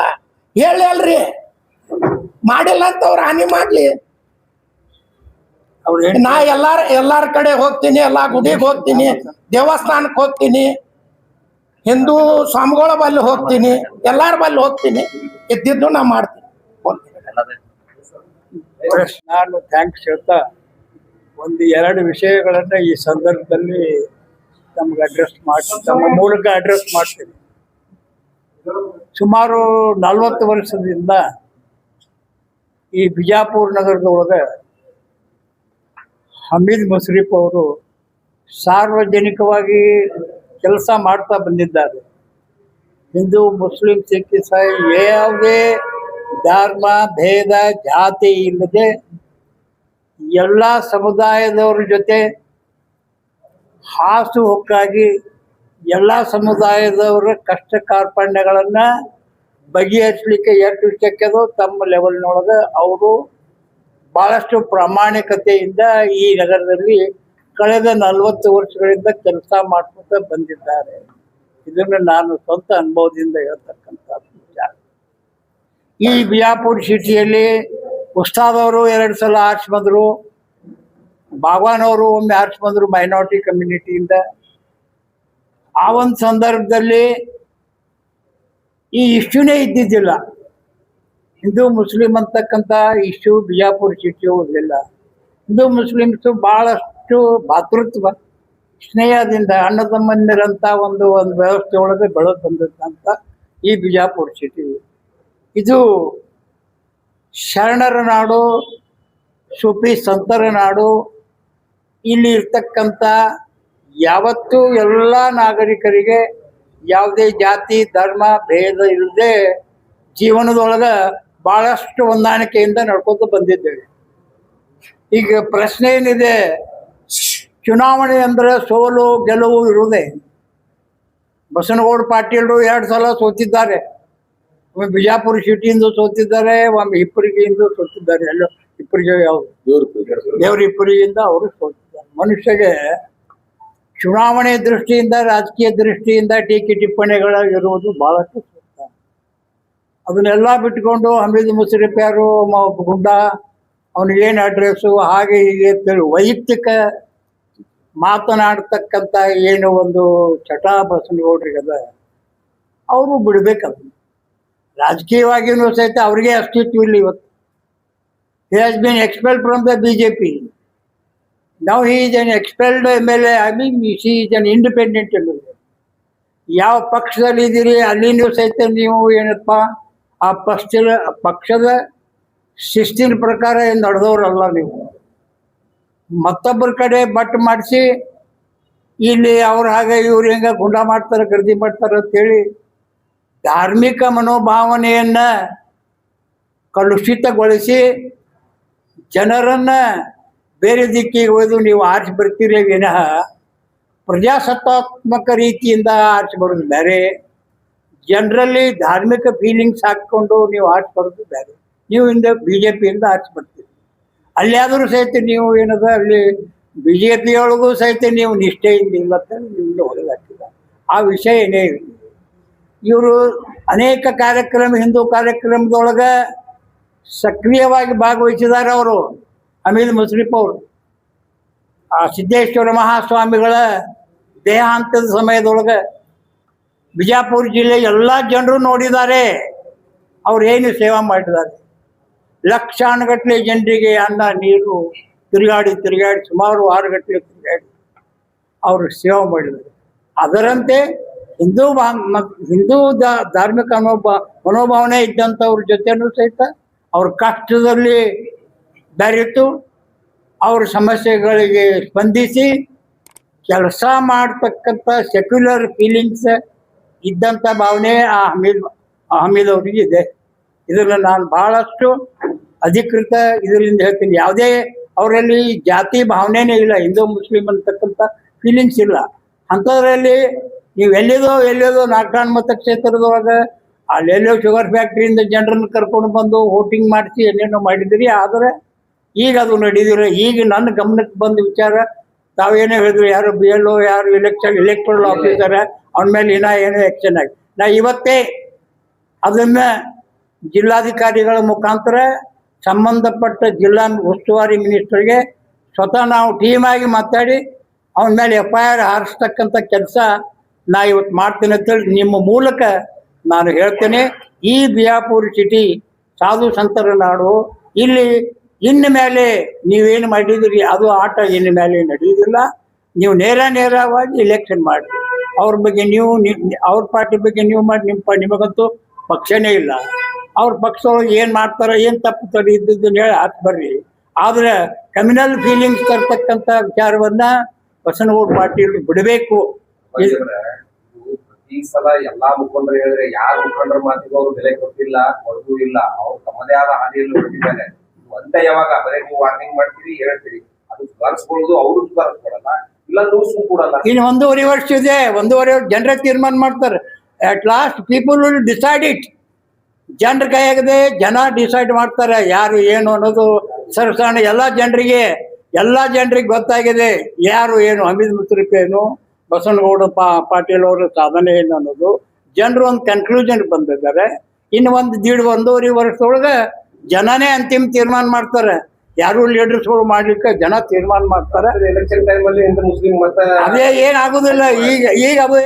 ಹೇಳಿ ಅಲ್ರಿ ಮಾಡಿಲ್ಲ ಅಂತ ಅವ್ರ ಹಾನಿ ಮಾಡ್ಲಿ ನಾ ಎಲ್ಲಾರ ಕಡೆ ಹೋಗ್ತೀನಿ ಎಲ್ಲಾ ಗುಡಿಗೆ ಹೋಗ್ತೀನಿ ದೇವಸ್ಥಾನಕ್ಕೆ ಹೋಗ್ತೀನಿ ಹಿಂದೂ ಸ್ವಾಮಿಗಳ ಬಲ್ಲಿ ಹೋಗ್ತೀನಿ ಎಲ್ಲಾರ ಬಲ್ಲಿ ಹೋಗ್ತೀನಿ ಇದ್ದಿದ್ದು ನಾ ಮಾಡ್ತೀನಿ ನಾನು ಥ್ಯಾಂಕ್ಸ್ ಹೇಳ್ತಾ ಒಂದು ಎರಡು ವಿಷಯಗಳನ್ನ ಈ ಸಂದರ್ಭದಲ್ಲಿ ತಮ್ಗೆ ತಮ್ಮ ಮೂಲಕ ಅಡ್ರೆಸ್ ಮಾಡ್ತೀನಿ. ಸುಮಾರು 40 ವರ್ಷದಿಂದ ಈ ಬಿಜಾಪುರ ನಗರದೊಳಗೆ ಹಮೀದ್ ಮುಷರಿಫ್ ಅವರು ಸಾರ್ವಜನಿಕವಾಗಿ ಕೆಲಸ ಮಾಡ್ತಾ ಬಂದಿದ್ದಾರೆ. ಹಿಂದೂ ಮುಸ್ಲಿಂ ಸಿಖ್ ಇಸಾಯಿ ಯಾವುದೇ ಧರ್ಮ ಭೇದ ಜಾತಿ ಇಲ್ಲದೆ ಎಲ್ಲ ಸಮುದಾಯದವ್ರ ಜೊತೆ ಹಾಸು ಹೊಕ್ಕಾಗಿ ಎಲ್ಲ ಸಮುದಾಯದವರ ಕಷ್ಟ ಕಾರ್ಪಣ್ಯಗಳನ್ನು ಬಗೆಹರಿಸಲಿಕ್ಕೆ ಎಷ್ಟು ಶಕ್ಯದೋ ತಮ್ಮ ಲೆವೆಲ್ನೊಳಗೆ ಅವರು ಭಾಳಷ್ಟು ಪ್ರಾಮಾಣಿಕತೆಯಿಂದ ಈ ನಗರದಲ್ಲಿ ಕಳೆದ 40 ವರ್ಷಗಳಿಂದ ಕೆಲಸ ಮಾಡ್ಕೊತ ಬಂದಿದ್ದಾರೆ. ಇದನ್ನು ನಾನು ಸ್ವಂತ ಅನುಭವದಿಂದ ಹೇಳ್ತಕ್ಕಂಥ ವಿಚಾರ. ಈ ಬಿಜಾಪುರ ಸಿಟಿಯಲ್ಲಿ ಉಸ್ತಾದ್ ಅವರು 2 ಸಲ ಆರ್ಚ್ ಬಂದರು, ಬಾಗ್ವಾನ್ ಅವರು ಒಮ್ಮೆ ಆರ್ಚ್ ಬಂದರು ಮೈನಾರಿಟಿ ಕಮ್ಯುನಿಟಿಯಿಂದ. ಆ ಒಂದು ಸಂದರ್ಭದಲ್ಲಿ ಈ ಇಶ್ಯೂನೇ ಇದ್ದಿದ್ದಿಲ್ಲ. ಹಿಂದೂ ಮುಸ್ಲಿಂ ಅಂತಕ್ಕಂಥ ಇಶ್ಯೂ ಬಿಜಾಪುರ ಸಿಟಿ ಇರಲಿಲ್ಲ. ಹಿಂದೂ ಮುಸ್ಲಿಮ್ಸು ಭಾಳಷ್ಟು ಭಾತೃತ್ವ ಸ್ನೇಹದಿಂದ ಅಣ್ಣ ತಮ್ಮಂದಿರಂಥ ಒಂದು ವ್ಯವಸ್ಥೆ ಒಳಗೆ ಬೆಳೆದು ಬಂದಂಥ ಈ ಬಿಜಾಪುರ ಸಿಟಿ ಇದು ಶರಣರ ನಾಡು, ಸೂಫಿ ಸಂತರ ನಾಡು. ಇಲ್ಲಿ ಇರ್ತಕ್ಕಂಥ ಯಾವತ್ತೂ ಎಲ್ಲ ನಾಗರಿಕರಿಗೆ ಯಾವುದೇ ಜಾತಿ ಧರ್ಮ ಭೇದ ಇಲ್ಲದೆ ಜೀವನದೊಳಗೆ ಭಾಳಷ್ಟು ಹೊಂದಾಣಿಕೆಯಿಂದ ನಡ್ಕೊತ ಬಂದಿದ್ದೇವೆ. ಈಗ ಪ್ರಶ್ನೆ ಏನಿದೆ, ಚುನಾವಣೆ ಅಂದರೆ ಸೋಲು ಗೆಲುವು ಇರುವುದೇ. ಬಸನಗೌಡ ಪಾಟೀಲರು 2 ಸಲ ಸೋತಿದ್ದಾರೆ. ಒಮ್ಮೆ ಬಿಜಾಪುರ ಸಿಟಿಯಿಂದ ಸೋತಿದ್ದಾರೆ, ಒಮ್ಮೆ ಹಿಪ್ಪರಿಗೆಯಿಂದ ಸೋತಿದ್ದಾರೆ. ಎಲ್ಲೋ ಹಿಪ್ಪರಿಗೆ ಯಾವುದು ದೇವ್ರ ಹಿಪ್ಪರಿಗೆಯಿಂದ ಅವರು ಸೋತಿದ್ದಾರೆ. ಮನುಷ್ಯಗೆ ಚುನಾವಣೆ ದೃಷ್ಟಿಯಿಂದ ರಾಜಕೀಯ ದೃಷ್ಟಿಯಿಂದ ಟೀಕೆ ಟಿಪ್ಪಣಿಗಳಿರುವುದು ಭಾಳಷ್ಟು ಸೂಕ್ತ. ಅದನ್ನೆಲ್ಲ ಬಿಟ್ಕೊಂಡು ಹಮೀದ್ ಮುಷರಿಫ್ ಯಾರು ಗುಂಡ, ಅವನಿಗೇನು ಅಡ್ರೆಸ್ಸು ಹಾಗೆ ಹೀಗೆ ಅಂತೇಳಿ ವೈಯಕ್ತಿಕ ಮಾತನಾಡ್ತಕ್ಕಂಥ ಏನು ಒಂದು ಚಟ ಬಸನಗೌಡ್ರಿಗದ ಅವರು ಬಿಡ್ಬೇಕದು. ರಾಜಕೀಯವಾಗಿಯೂ ಸಹಿತ ಅವ್ರಿಗೆ ಅಸ್ತಿತ್ವ ಇಲ್ಲ ಇವತ್ತು. He has been expelled from the BJP. Now he is an expelled MLA. I mean, he is an independent MLA. ಯಾವ ಪಕ್ಷದಲ್ಲಿ ಇದ್ದೀರಿ ಅಲ್ಲಿನೂ ಸಹಿತ ನೀವು ಏನಪ್ಪ ಆ ಪಕ್ಷದ ಶಿಸ್ತಿನ ಪ್ರಕಾರ ಏನು ನಡೆದವ್ರಲ್ಲ ನೀವು. ಮತ್ತೊಬ್ಬರ ಕಡೆ ಬಟ್ ಮಾಡಿಸಿ ಇಲ್ಲಿ ಅವ್ರು ಹಾಗೆ ಇವ್ರು ಹೆಂಗೆ ಗುಂಡ ಮಾಡ್ತಾರೆ ಖರೀದಿ ಮಾಡ್ತಾರೆ ಅಂತೇಳಿ ಧಾರ್ಮಿಕ ಮನೋಭಾವನೆಯನ್ನು ಕಲುಷಿತಗೊಳಿಸಿ ಜನರನ್ನು ಬೇರೆ ದಿಕ್ಕಿಗೆ ಒಯ್ದು ನೀವು ಆರಿಸಿ ಬರ್ತೀರಿ ವಿನಃ ಪ್ರಜಾಸತ್ತಾತ್ಮಕ ರೀತಿಯಿಂದ ಆರಿಸಿ ಬರೋದು ಬೇರೆ, ಜನರಲ್ಲಿ ಧಾರ್ಮಿಕ ಫೀಲಿಂಗ್ಸ್ ಹಾಕ್ಕೊಂಡು ನೀವು ಆರಿಸಿ ಬರೋದು ಬೇರೆ. ನೀವು BJPಯಿಂದ ಆರಿಸಿ ಬರ್ತೀರಿ. ಅಲ್ಲಿಯಾದರೂ ಸಹಿತ ನೀವು ಏನದ ಅಲ್ಲಿ BJP ಒಳಗೂ ಸಹಿತ ನೀವು ನಿಷ್ಠೆಯಿಂದ ಇಲ್ಲ ಅಂತ ನಿಮ್ಗೆ ಹೊರಗಾಕಿಲ್ಲ. ಆ ವಿಷಯ ಏನೇ ಇರಲಿ, ಇವರು ಅನೇಕ ಹಿಂದೂ ಕಾರ್ಯಕ್ರಮದೊಳಗೆ ಸಕ್ರಿಯವಾಗಿ ಭಾಗವಹಿಸಿದ್ದಾರೆ. ಅವರು ಹಮೀದ್ ಮುಷರಿಫ್ ಅವರು ಆ ಸಿದ್ದೇಶ್ವರ ಮಹಾಸ್ವಾಮಿಗಳ ದೇಹಾಂತದ ಸಮಯದೊಳಗೆ ಬಿಜಾಪುರ ಜಿಲ್ಲೆ ಎಲ್ಲ ಜನರು ನೋಡಿದ್ದಾರೆ ಅವ್ರು ಏನು ಸೇವಾ ಮಾಡಿದ್ದಾರೆ. ಲಕ್ಷಾನುಗಟ್ಟಲೆ ಜನರಿಗೆ ಅನ್ನ ನೀರು ತಿರುಗಾಡಿ ಸುಮಾರು 6 ಗಂಟೆ ತಿರುಗಾಡಿ ಅವರು ಸೇವೆ ಮಾಡಿದರು. ಅದರಂತೆ ಹಿಂದೂ ಧಾರ್ಮಿಕ ಮನೋಭಾವನೆ ಇದ್ದಂಥವ್ರ ಜೊತೆನೂ ಸಹಿತ ಅವ್ರ ಕಷ್ಟದಲ್ಲಿ ಬೆರೆತು ಅವ್ರ ಸಮಸ್ಯೆಗಳಿಗೆ ಸ್ಪಂದಿಸಿ ಕೆಲಸ ಮಾಡ್ತಕ್ಕಂಥ ಸೆಕ್ಯುಲರ್ ಫೀಲಿಂಗ್ಸ್ ಇದ್ದಂಥ ಭಾವನೆ ಆ ಹಮೀದ್ ಅವರಿಗೆ ಇದೆ. ಇದನ್ನು ನಾನು ಬಹಳಷ್ಟು ಅಧಿಕೃತ ಇದರಿಂದ ಹೇಳ್ತೀನಿ. ಯಾವುದೇ ಅವರಲ್ಲಿ ಜಾತಿ ಭಾವನೆನೇ ಇಲ್ಲ, ಹಿಂದೂ ಮುಸ್ಲಿಂ ಅಂತಕ್ಕಂಥ ಫೀಲಿಂಗ್ಸ್ ಇಲ್ಲ. ಅಂಥದ್ರಲ್ಲಿ ನೀವು ಎಲ್ಲಿಯದೋ ನಾಗಠಾಣ ಮತಕ್ಷೇತ್ರದೊಳಗೆ ಅಲ್ಲೆಲ್ಲೋ ಶುಗರ್ ಫ್ಯಾಕ್ಟ್ರಿಯಿಂದ ಜನರನ್ನು ಕರ್ಕೊಂಡು ಬಂದು ವೋಟಿಂಗ್ ಮಾಡಿಸಿ ಏನೇನೋ ಮಾಡಿದಿರಿ. ಆದರೆ ಈಗ ಅದು ನಡೆದಿರೋ ಈಗ ನನ್ನ ಗಮನಕ್ಕೆ ಬಂದ ವಿಚಾರ, ತಾವೇನೋ ಹೇಳಿದ್ರು, ಯಾರು BLO ಯಾರು ಎಲೆಕ್ಟ್ರಲ್ ಆಫೀಸರ್ ಅವನ ಮೇಲೆ ಏನೋ ಆ್ಯಕ್ಷನ್ ಆಗಿ, ನಾ ಇವತ್ತೇ ಅದನ್ನು ಜಿಲ್ಲಾಧಿಕಾರಿಗಳ ಮುಖಾಂತರ ಸಂಬಂಧಪಟ್ಟ ಜಿಲ್ಲಾ ಉಸ್ತುವಾರಿ ಮಿನಿಸ್ಟರ್ಗೆ ಸ್ವತಃ ನಾವು ಟೀಮಾಗಿ ಮಾತಾಡಿ ಅವನ ಮೇಲೆ FIR ಹಾರಿಸ್ತಕ್ಕಂಥ ಕೆಲಸ ನಾ ಇವತ್ತು ಮಾಡ್ತೇನೆ ಅಂತೇಳಿ ನಿಮ್ಮ ಮೂಲಕ ನಾನು ಹೇಳ್ತೇನೆ. ಈ ಬಿಜಾಪುರ ಸಿಟಿ ಸಾಧು ಸಂತರ ನಾಡು. ಇಲ್ಲಿ ಇನ್ನು ಮೇಲೆ ನೀವೇನು ಮಾಡಿದಿರಿ ಅದು ಆಟ ಇನ್ನು ಮೇಲೆ ನಡೆಯುವುದಿಲ್ಲ. ನೀವು ನೇರವಾಗಿ ಎಲೆಕ್ಷನ್ ಮಾಡಿ ಅವ್ರ ಬಗ್ಗೆ ನೀವು ಅವ್ರ ಪಾರ್ಟಿ ಬಗ್ಗೆ ನೀವು ಮಾಡಿ. ನಿಮಗಂತೂ ಪಕ್ಷನೇ ಇಲ್ಲ. ಅವ್ರ ಪಕ್ಷದೊಳಗೆ ಏನು ಮಾಡ್ತಾರೆ, ಏನು ತಪ್ಪು ತಡಿ ಇದ್ದದ್ದನ್ನು ಹೇಳಿ ಹಾಕಿ ಬರ್ರಿ. ಆದರೆ ಕಮ್ಯುನಲ್ ಫೀಲಿಂಗ್ಸ್ ತರ್ತಕ್ಕಂಥ ವಿಚಾರವನ್ನು ಬಸನಗೌಡ ಪಾಟೀಲ್ ಬಿಡಬೇಕು. ಈ ಸಲ ಎಲ್ಲಾ ಮುಖಂಡರು ಹೇಳಿದ್ರೆ ಯಾರು ಮುಖಂಡರ ಮಾತಿಗೂ ಅವ್ರು ಬೆಲೆ ಕೊಟ್ಟಿಲ್ಲ, ಕೊಡಗೂ ಇಲ್ಲ. ಅವ್ರು ತಮ್ಮದೇ ಆದ ಹಾದಿಯಲ್ಲಿ ಹೊರಟಿದ್ದಾರೆ. ಅಂತ ಯಾವಾಗ ಬರೀ ನೀವು ವಾರ್ನಿಂಗ್ ಮಾಡ್ತೀರಿ, ಹೇಳ್ತೀರಿ, ಅದು ಸುಧಾರಿಸ್ಕೊಳ್ಳೋದು ಅವರು ಸುಧಾರಿಸ್ಕೊಡಲ್ಲ, ಇಲ್ಲ ನೀವು ಕೊಡಲ್ಲ. ಇನ್ನು 1.5 ವರ್ಷ ಇದೆ. 1.5 ವರ್ಷ ಜನರೇ ತೀರ್ಮಾನ ಮಾಡ್ತಾರೆ. At last people will decide it. ಜನರ ಕೈಯಾಗದೆ, ಜನ ಡಿಸೈಡ್ ಮಾಡ್ತಾರೆ ಯಾರು ಏನು ಅನ್ನೋದು. ಸರಸಣ ಎಲ್ಲ ಜನರಿಗೆ ಗೊತ್ತಾಗಿದೆ ಯಾರು ಏನು, ಹಮೀದ್ ಮುಸ್ರಿಫ್ ಏನು, ಬಸನಗೌಡ ಪಾಟೀಲ್ ಅವರ ಸಾಧನೆ ಏನು ಅನ್ನೋದು. ಜನರು ಒಂದು ಕನ್ಕ್ಲೂಷನ್ ಬಂದಿದ್ದಾರೆ. ಇನ್ನು 1.5 ವರ್ಷದೊಳಗೆ ಜನನೇ ಅಂತಿಮ ತೀರ್ಮಾನ ಮಾಡ್ತಾರೆ. ಯಾರು ಲೀಡರ್ಸ್ಗಳು ಮಾಡ್ಲಿಕ್ಕೆ ಜನ ತೀರ್ಮಾನ ಮಾಡ್ತಾರೆ. ಎಲೆಕ್ಷನ್ ಟೈಮಲ್ಲಿ ಹಿಂದೂ ಮುಸ್ಲಿಂ ಮತ ಅದೇ ಏನಾಗುದಿಲ್ಲ. ಈಗ ಅದು